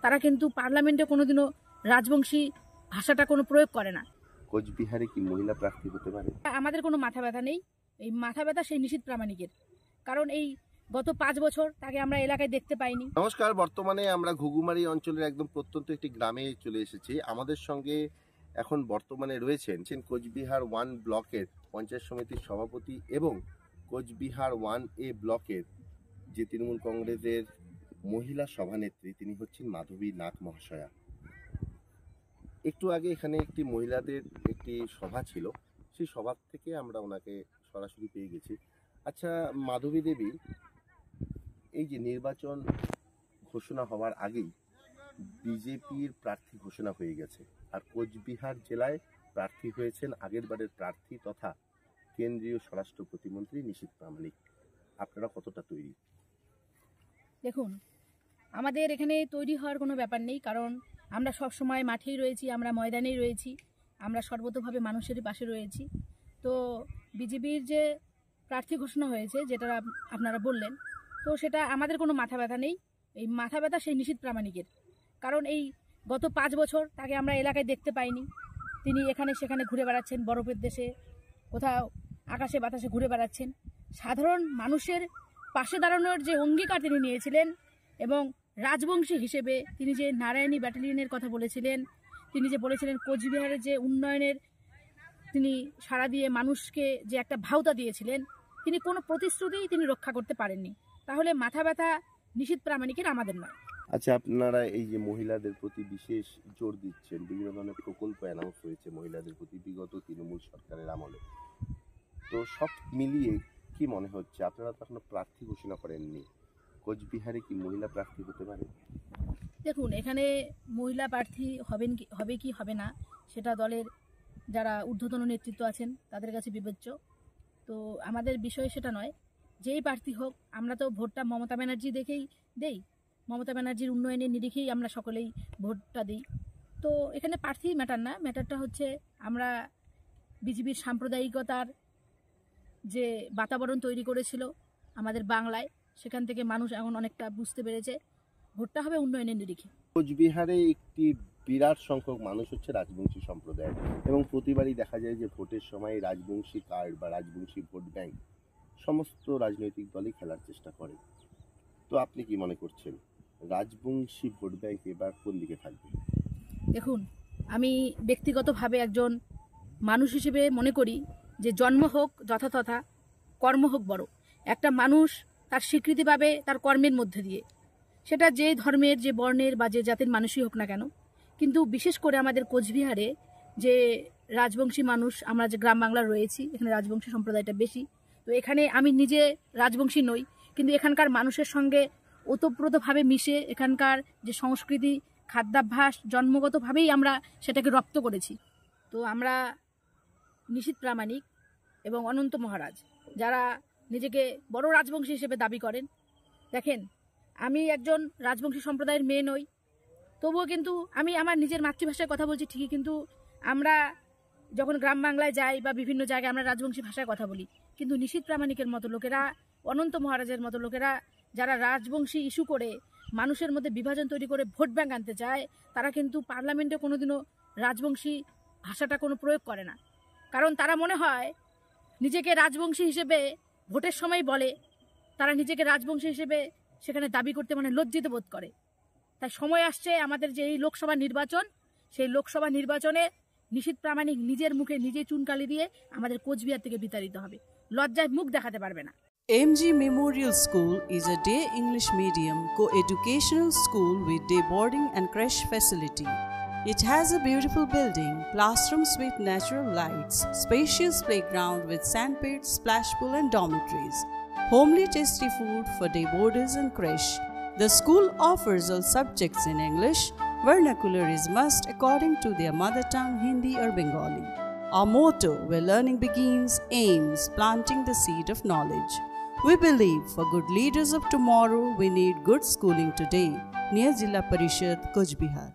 তারা কিন্তু পার্লামেন্টে কোনোদিনও রাজবংশী ভাষাটা কোনো প্রয়োগ করে না। কোচবিহারে কি মহিলা প্রার্থী হতে পারে? আমাদের কোনো মাথা ব্যথা নেই, এই মাথা ব্যথা সেই নিশীথ প্রামাণিকের, কারণ এই গত 5 বছর তাকে আমরা এলাকায় দেখতে পাইনি। নমস্কার, বর্তমানে আমরা ঘুঘুমারি অঞ্চলের একদম প্রত্যন্ত একটি গ্রামে চলে এসেছি। আমাদের সঙ্গে এখন বর্তমানে রয়েছেন কোচবিহার 1 ব্লকের পঞ্চায়েত সমিতির সভাপতি এবং কোচবিহার 1A ব্লকের যে তৃণমূল কংগ্রেসের মহিলা সভানেত্রী, তিনি হচ্ছেন মাধবী নাথ মহাশয়া। একটু আগে এখানে একটি মহিলাদের একটি সভা ছিল, সেই সভা থেকে আমরা ওনাকে সরাসরি পেয়ে গেছি। আচ্ছা মাধবী দেবী, এই যে নির্বাচন ঘোষণা হওয়ার আগেই বিজেপির প্রার্থী ঘোষণা হয়ে গেছে, আর কোচবিহার জেলায় প্রার্থী হয়েছেন আগের বারের প্রার্থী তথা কেন্দ্রীয় স্বরাষ্ট্র প্রতিমন্ত্রী নিশীথ প্রামাণিক। আপনারা কতটা তৈরি? দেখুন, আমাদের এখানে তৈরি হওয়ার কোনো ব্যাপার নেই, কারণ আমরা সব সময় মাঠেই রয়েছি, আমরা ময়দানেই রয়েছি, আমরা সর্বতোভাবে মানুষেরই পাশে রয়েছি। তো বিজেপির যে প্রার্থী ঘোষণা হয়েছে, যেটা আপনারা বললেন, তো সেটা আমাদের কোনো মাথা ব্যথা নেই, এই মাথা ব্যথা সেই নিশীথ প্রামাণিকের, কারণ এই গত 5 বছর তাকে আমরা এলাকায় দেখতে পাইনি। তিনি এখানে সেখানে ঘুরে বেড়াচ্ছেন, বরফের দেশে, কোথাও আকাশে বাতাসে ঘুরে বেড়াচ্ছেন। সাধারণ মানুষের পাশে দাঁড়ানোর যে অঙ্গীকার তিনি নিয়েছিলেন এবং রাজবংশী হিসেবে তিনি যে নারায়ণী ব্যাটালিয়নের কথা বলেছিলেন, তিনি যে বলেছিলেন কোচবিহারের যে উন্নয়নের তিনি সাড়া দিয়ে মানুষকে যে একটা ভাওতা দিয়েছিলেন, তিনি কোনো প্রতিশ্রুতিই তিনি রক্ষা করতে পারেননি। তাহলে মাথা ব্যথা নিশীথ প্রামাণিকের, আমাদের নয়। আচ্ছা, আপনারা এই যে মহিলাদের প্রতি বিশেষ জোর দিচ্ছেন, বিভিন্ন ধরনের প্রকল্প অ্যানাউন্স হয়েছে মহিলাদের প্রতি বিগত তৃণমূল সরকারের আমলে, তো সব মিলিয়ে কি মনে হচ্ছে? আপনারা তো এখনো প্রার্থী ঘোষণা করেননি, কোচবিহারে কি মহিলা প্রার্থী হতে পারে? দেখুন, এখানে মহিলা প্রার্থী হবে কি হবে না সেটা দলের যারা ঊর্ধ্বতন নেতৃত্ব আছেন তাদের কাছে বিবেচ্য। তো আমাদের বিষয় সেটা নয়, যেই প্রার্থী হোক, আমরা তো ভোটটা মমতা ব্যানার্জি দেখেই দেই, মমতা ব্যানার্জির উন্নয়নের নিরিখেই আমরা সকলেই ভোটটা দিই। তো এখানে প্রার্থী ম্যাটার না, ম্যাটারটা হচ্ছে আমরা বিজেপির সাম্প্রদায়িকতার যে বাতাবরণ তৈরি করেছিল আমাদের বাংলায়, সেখান থেকে মানুষ এখন অনেকটা বুঝতে পেরেছে ভোটটা হবে উন্নয়নের নিরিখে। কোচবিহারে একটি বিরাট সংখ্যক মানুষ হচ্ছে রাজবংশী সম্প্রদায়ের, এবং প্রতিবারই দেখা যায় যে ভোটের সময় রাজবংশী কার্ড বা রাজবংশী ভোট ব্যাংক সমস্ত রাজনৈতিক দলই খেলার চেষ্টা করে। তো আপনি কি মনে করছেন রাজবংশী ভোট ব্যাংক এবার কোন দিকে থাকবে? দেখুন, আমি ব্যক্তিগতভাবে একজন মানুষ হিসেবে মনে করি যে জন্ম হোক যথাতথা, কর্ম হোক বড়। একটা মানুষ তার স্বীকৃতি পাবে তার কর্মের মধ্যে দিয়ে, সেটা যে ধর্মের, যে বর্ণের বা যে জাতির মানুষই হোক না কেন। কিন্তু বিশেষ করে আমাদের কোচবিহারে যে রাজবংশী মানুষ, আমরা যে গ্রাম বাংলা রয়েছি, এখানে রাজবংশী সম্প্রদায়টা বেশি। তো এখানে আমি নিজে রাজবংশী নই, কিন্তু এখানকার মানুষের সঙ্গে ওতপ্রোতভাবে মিশে এখানকার যে সংস্কৃতি, খাদ্যাভ্যাস, জন্মগতভাবেই আমরা সেটাকে রপ্ত করেছি। তো আমরা নিশীথ প্রামাণিক এবং অনন্ত মহারাজ, যারা নিজেকে বড় রাজবংশী হিসেবে দাবি করেন, দেখেন আমি একজন রাজবংশী সম্প্রদায়ের মেয়ে নই, তবুও কিন্তু আমি আমার নিজের মাতৃভাষায় কথা বলছি ঠিকই, কিন্তু আমরা যখন গ্রাম বাংলায় যাই বা বিভিন্ন জায়গায় আমরা রাজবংশী ভাষায় কথা বলি। কিন্তু নিশীথ প্রামাণিকের মতো লোকেরা, অনন্ত মহারাজের মতো লোকেরা, যারা রাজবংশী ইস্যু করে মানুষের মধ্যে বিভাজন তৈরি করে ভোট ব্যাংক আনতে চায়, তারা কিন্তু পার্লামেন্টে কোনোদিনও রাজবংশী ভাষাটা কোনো প্রয়োগ করে না। কারণ তারা মনে হয় নিজেকে রাজবংশী হিসেবে ভোটের সময় বলে, তারা নিজেকে রাজবংশী হিসেবে সেখানে দাবি করতে মানে লজ্জিত বোধ করে। তাই সময় আসছে আমাদের যে এই লোকসভা নির্বাচন, সেই লোকসভা নির্বাচনে নিশীথ প্রামাণিক নিজের মুখে নিজেই চুনকালি দিয়ে আমাদের কোচবিহার থেকে বিতাড়িত হবে, লজ্জায় মুখ দেখাতে পারবে না। MG Memorial School is a day English medium co-educational school with day boarding and creche facility. It has a beautiful building, classrooms with natural lights, spacious playground with sandpit, splash pool and dormitories, homely tasty food for day boarders and creche. The school offers all subjects in English. Vernacular is must according to their mother tongue, Hindi or Bengali. Our motto, where learning begins, aims planting the seed of knowledge. We believe for good leaders of tomorrow, we need good schooling today. Near Jilla Parishad, Coach Bihar.